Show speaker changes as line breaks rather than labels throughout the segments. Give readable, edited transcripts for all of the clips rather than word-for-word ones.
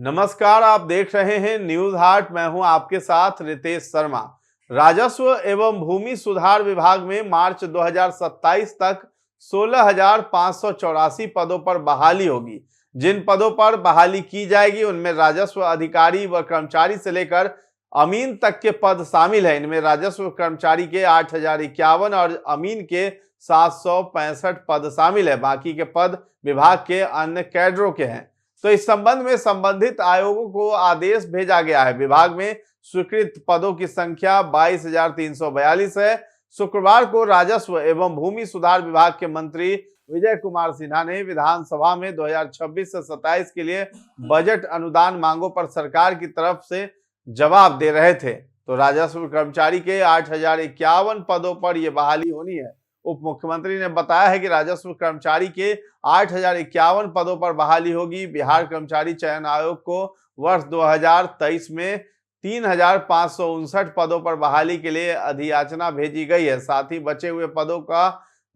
नमस्कार, आप देख रहे हैं न्यूज हाट। मैं हूं आपके साथ रितेश शर्मा। राजस्व एवं भूमि सुधार विभाग में मार्च 2027 तक 16,584 पदों पर बहाली होगी। जिन पदों पर बहाली की जाएगी उनमें राजस्व अधिकारी व कर्मचारी से लेकर अमीन तक के पद शामिल है। इनमें राजस्व कर्मचारी के 8,051 और अमीन के 765 पद शामिल है। बाकी के पद विभाग के अन्य कैडरों के हैं। तो इस संबंध में संबंधित आयोगों को आदेश भेजा गया है। विभाग में स्वीकृत पदों की संख्या 22,342 है। शुक्रवार को राजस्व एवं भूमि सुधार विभाग के मंत्री विजय कुमार सिन्हा ने विधानसभा में 2026 से 27 के लिए बजट अनुदान मांगों पर सरकार की तरफ से जवाब दे रहे थे। तो राजस्व कर्मचारी के 8,051 पदों पर यह बहाली होनी है। उप मुख्यमंत्री ने बताया है कि राजस्व कर्मचारी के 8,051 पदों पर बहाली होगी। बिहार कर्मचारी चयन आयोग को वर्ष 2023 में 3,559 पदों पर बहाली के लिए अधियाचना भेजी गई है। साथ ही बचे हुए पदों का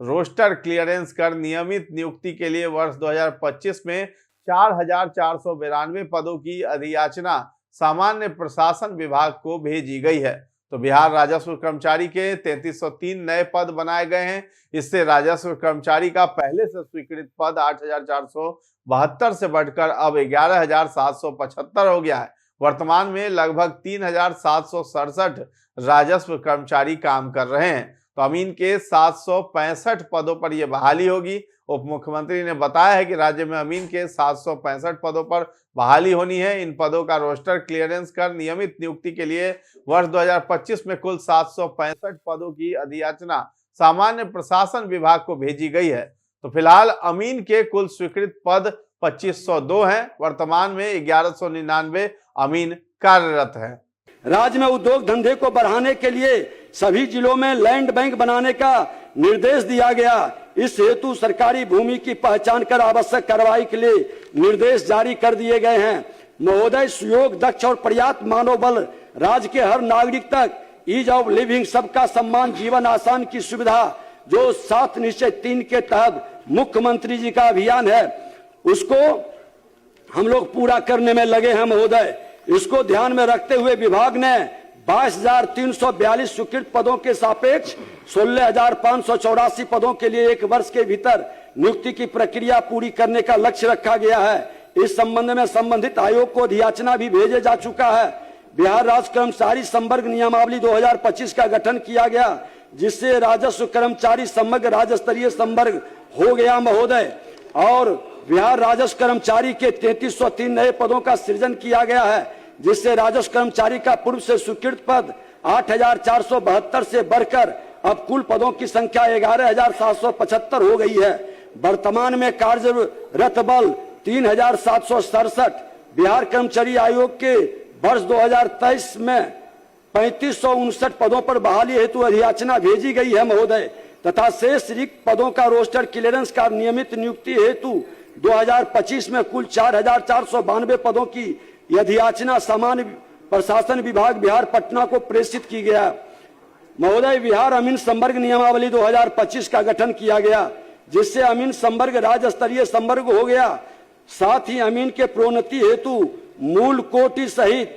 रोस्टर क्लियरेंस कर नियमित नियुक्ति के लिए वर्ष 2025 में 4,492 पदों की अधियाचना सामान्य प्रशासन विभाग को भेजी गई है। तो बिहार राजस्व कर्मचारी के 3,303 नए पद बनाए गए हैं। इससे राजस्व कर्मचारी का पहले से स्वीकृत पद 8,472 से बढ़कर अब 11,775 हो गया है। वर्तमान में लगभग 3,767 राजस्व कर्मचारी काम कर रहे हैं। तो अमीन के 765 पदों पर यह बहाली होगी। उप मुख्यमंत्री ने बताया है कि राज्य में अमीन के 765 पदों पर बहाली होनी है। इन पदों का रोस्टर क्लियरेंस कर नियमित नियुक्ति के लिए वर्ष 2025 में कुल 765 पदों की अधियाचना सामान्य प्रशासन विभाग को भेजी गई है। तो फिलहाल अमीन के कुल स्वीकृत पद 2,502 हैं। वर्तमान में 1,199 अमीन कार्यरत हैं।
राज्य में उद्योग धंधे को बढ़ाने के लिए सभी जिलों में लैंड बैंक बनाने का निर्देश दिया गया। इस हेतु सरकारी भूमि की पहचान कर आवश्यक कार्रवाई के लिए निर्देश जारी कर दिए गए हैं। महोदय, सुयोग, दक्ष और पर्याप्त मानव बल राज्य के हर नागरिक तक ईज ऑफ लिविंग, सबका सम्मान, जीवन आसान की सुविधा जो 7 निश्चय 3 के तहत मुख्यमंत्री जी का अभियान है, उसको हम लोग पूरा करने में लगे हैं। महोदय, इसको ध्यान में रखते हुए विभाग ने 22,342 स्वीकृत पदों के सापेक्ष 16,584 पदों के लिए 1 वर्ष के भीतर नियुक्ति की प्रक्रिया पूरी करने का लक्ष्य रखा गया है। इस संबंध में संबंधित आयोग को अधियाचना भी भेजे जा चुका है। बिहार राज्य कर्मचारी संवर्ग नियमावली 2025 का गठन किया गया, जिससे राजस्व कर्मचारी समग्र राज्य स्तरीय संवर्ग हो गया। महोदय, और बिहार राजस्व कर्मचारी के 3,303 नए पदों का सृजन किया गया है, जिससे राजस्व कर्मचारी का पूर्व से स्वीकृत पद 8,472 से बढ़कर अब कुल पदों की संख्या 11,775 हो गई है। वर्तमान में कार्यरत बल 3,767। बिहार कर्मचारी आयोग के वर्ष 2023 में 3,559 पदों पर बहाली हेतु अधियाचना भेजी गई है। महोदय, तथा शेष रिक्त पदों का रोस्टर क्लियरेंस का नियमित नियुक्ति हेतु 2025 में कुल 4,492 पदों की अधियाचना सामान्य प्रशासन विभाग बिहार पटना को प्रेषित की गया। महोदय, बिहार अमीन संवर्ग नियमावली 2025 का गठन किया गया, जिससे अमीन संवर्ग राज्य स्तरीय संवर्ग हो गया। साथ ही अमीन के प्रोन्नति हेतु मूल कोटि सहित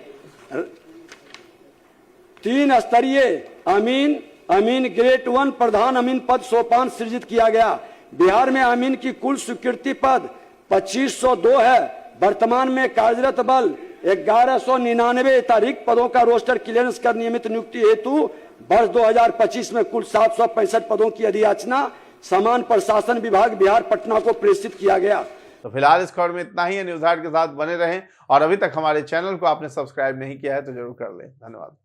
3 स्तरीय अमीन ग्रेड 1 प्रधान अमीन पद सोपान सृजित किया गया। बिहार में अमीन की कुल स्वीकृति पद 2,502 है। वर्तमान में कार्यरत बल 1,199 अतिरिक्त पदों का रोस्टर क्लियरेंस कर नियमित नियुक्ति हेतु वर्ष 2025 में कुल 765 पदों की अधियाचना समान प्रशासन विभाग बिहार पटना को प्रेषित किया गया।
तो फिलहाल इस खबर में इतना ही है। न्यूज हाट के साथ बने रहें और अभी तक हमारे चैनल को आपने सब्सक्राइब नहीं किया है तो जरूर कर लें। धन्यवाद।